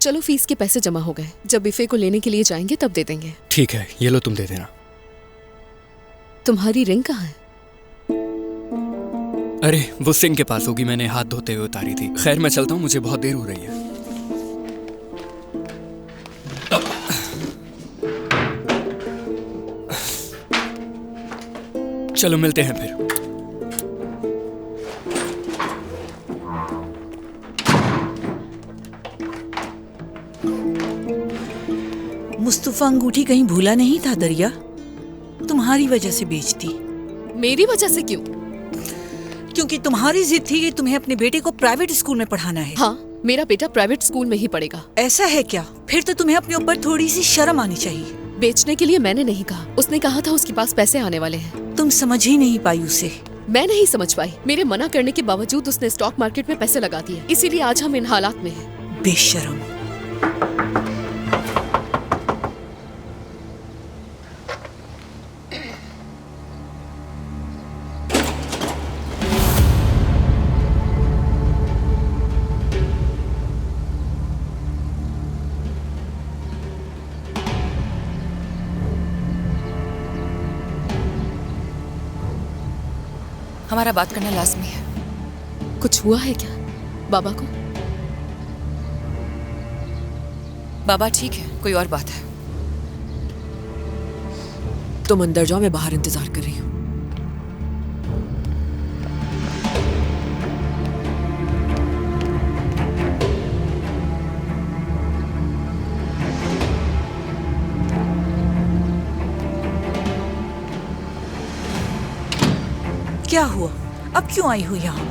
चलो फीस के पैसे जमा हो गए, जब इफे को लेने के लिए जाएंगे तब दे देंगे। ठीक है, ये लो तुम दे देना। तुम्हारी रिंग कहाँ है? अरे वो सिंह के पास होगी, मैंने हाथ धोते हुए उतारी थी। खैर मैं चलता हूँ, मुझे बहुत देर हो रही है। चलो मिलते हैं फिर। मुस्तफा अंगूठी कहीं भूला नहीं था दरिया? तुम्हारी वजह से बेच दी। मेरी वजह से क्यों? क्योंकि तुम्हारी जिद थी कि तुम्हें अपने बेटे को प्राइवेट स्कूल में पढ़ाना है। हाँ, मेरा बेटा प्राइवेट स्कूल में ही पढ़ेगा। ऐसा है क्या? फिर तो तुम्हें अपने ऊपर थोड़ी सी शर्म आनी चाहिए। बेचने के लिए मैंने नहीं कहा, उसने कहा था उसके पास पैसे आने वाले हैं। तुम समझ ही नहीं पाई उसे। मैं नहीं समझ पाई। मेरे मना करने के बावजूद उसने स्टॉक मार्केट में पैसे लगा दिए, इसीलिए आज हम इन हालात में हैं। बेशर्म। हमारा बात करना लाजमी है। कुछ हुआ है क्या बाबा को? बाबा ठीक है, कोई और बात है? तुम अंदर जाओ, मैं बाहर इंतजार कर रही हूँ। क्या हुआ? अब क्यों आई हो यहाँ?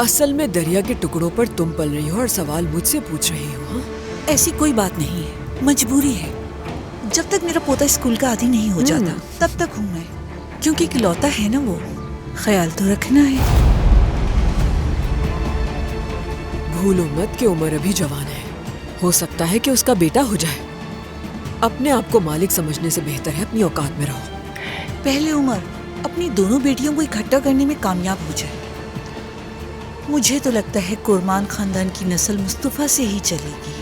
असल में दरिया के टुकड़ों पर तुम पल रही हो और सवाल मुझसे पूछ रही हो। हाँ? ऐसी कोई बात नहीं है, मजबूरी है। जब तक मेरा पोता स्कूल का आदी नहीं हो जाता तब तक हूँ मैं, क्योंकि इकलौता है ना वो। ख्याल तो रखना है। भूलो मत कि उमर अभी जवान है, हो सकता है कि उसका बेटा हो जाए। अपने आप को मालिक समझने से बेहतर है अपनी औकात में रहो। पहले उमर अपनी दोनों बेटियों को इकट्ठा करने में कामयाब हो जाए। मुझे तो लगता है कुरमान खानदान की नस्ल मुस्तफा से ही चलेगी।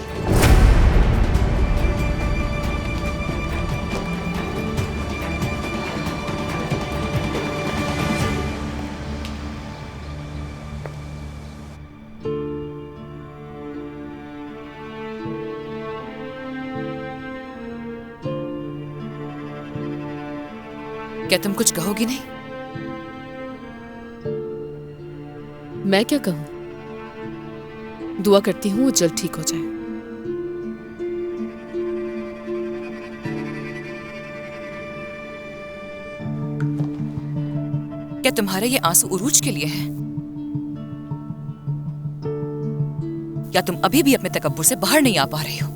क्या तुम कुछ कहोगी नहीं? मैं क्या कहूँ? दुआ करती हूँ वो जल्द ठीक हो जाए। क्या तुम्हारे ये आंसू उरूज के लिए हैं? या तुम अभी भी अपने तकब्बुर से बाहर नहीं आ पा रही हो?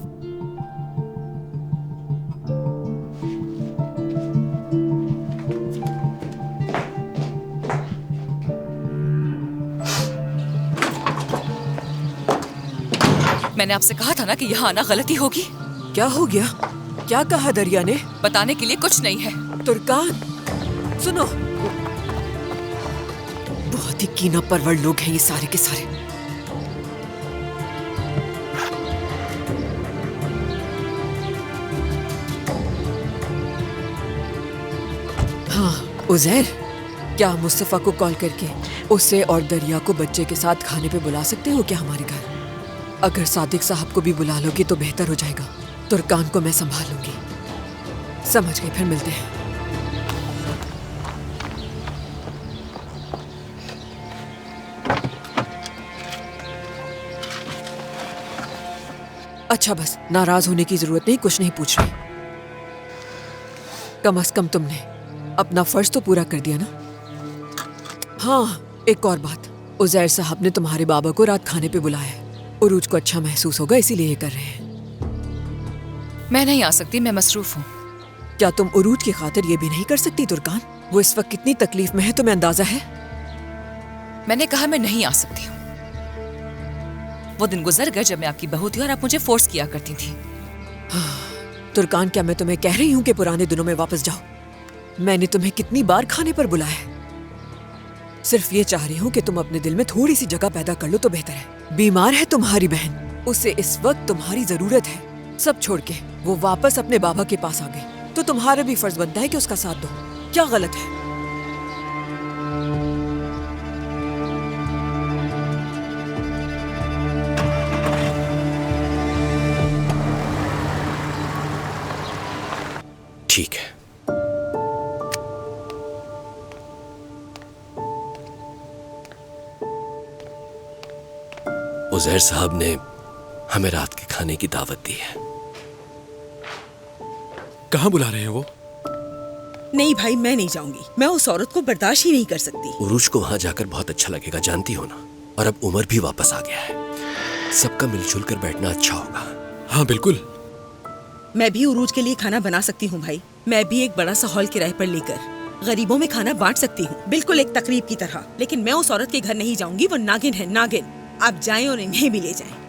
मैंने आपसे कहा था ना कि यहाँ आना गलती होगी। क्या हो गया? क्या कहा दरिया ने? बताने के लिए कुछ नहीं है। तुर्कान सुनो, बहुत ही कीना परवर लोग हैं ये सारे के सारे। हाँ उज़ैर, क्या मुस्तफा को कॉल करके उसे और दरिया को बच्चे के साथ खाने पे बुला सकते हो क्या हमारे घर? अगर सादिक साहब को भी बुला लोगी तो बेहतर हो जाएगा। तुर्कान को मैं संभाल लूंगी। समझ गई, फिर मिलते हैं। अच्छा बस, नाराज होने की जरूरत नहीं, कुछ नहीं पूछ रही। कम से कम तुमने अपना फर्ज तो पूरा कर दिया ना। हाँ एक और बात, उज़ैर साहब ने तुम्हारे बाबा को रात खाने पे बुलाया है। उरूज को अच्छा महसूस होगा इसीलिए ये कर रहे हैं। मैं नहीं आ सकती, मैं मसरूफ हूँ। क्या तुम उरूज की खातिर ये भी नहीं कर सकती तुर्कान? वो इस वक्त कितनी तकलीफ में है तुम्हें अंदाजा है? मैंने कहा मैं नहीं आ सकती हूँ। वो दिन गुजर गए जब मैं आपकी बहू थी और आप मुझे फोर्स किया करती थी। तुर्कान, क्या मैं तुम्हें कह रही हूँ कि पुराने दिनों में वापस जाओ? मैंने तुम्हें कितनी बार खाने पर बुलाया है। सिर्फ ये चाह रही हूँ कि तुम अपने दिल में थोड़ी सी जगह पैदा कर लो तो बेहतर है। बीमार है तुम्हारी बहन, उसे इस वक्त तुम्हारी जरूरत है। सब छोड़ के वो वापस अपने बाबा के पास आ गई, तो तुम्हारा भी फर्ज बनता है कि उसका साथ दो। क्या गलत है? ठीक है। उजैर साहब ने हमें रात के खाने की दावत दी है। कहाँ बुला रहे हैं वो? नहीं भाई, मैं नहीं जाऊंगी। मैं उस औरत को बर्दाश्त ही नहीं कर सकती। उरूज को वहां जाकर बहुत अच्छा लगेगा, जानती हो ना। और अब उमर भी वापस आ गया है, सबका मिलजुल कर बैठना अच्छा होगा। हाँ बिल्कुल। मैं भी उरूज के लिए खाना बना सकती हूँ भाई। मैं भी एक बड़ा सा हॉल किराए पर लेकर गरीबों में खाना बांट सकती हूँ, बिल्कुल एक तकरीब की तरह। लेकिन मैं उस औरत के घर नहीं जाऊंगी, वो नागिन है, नागिन। आप जाएं और इन्हें भी ले जाएं।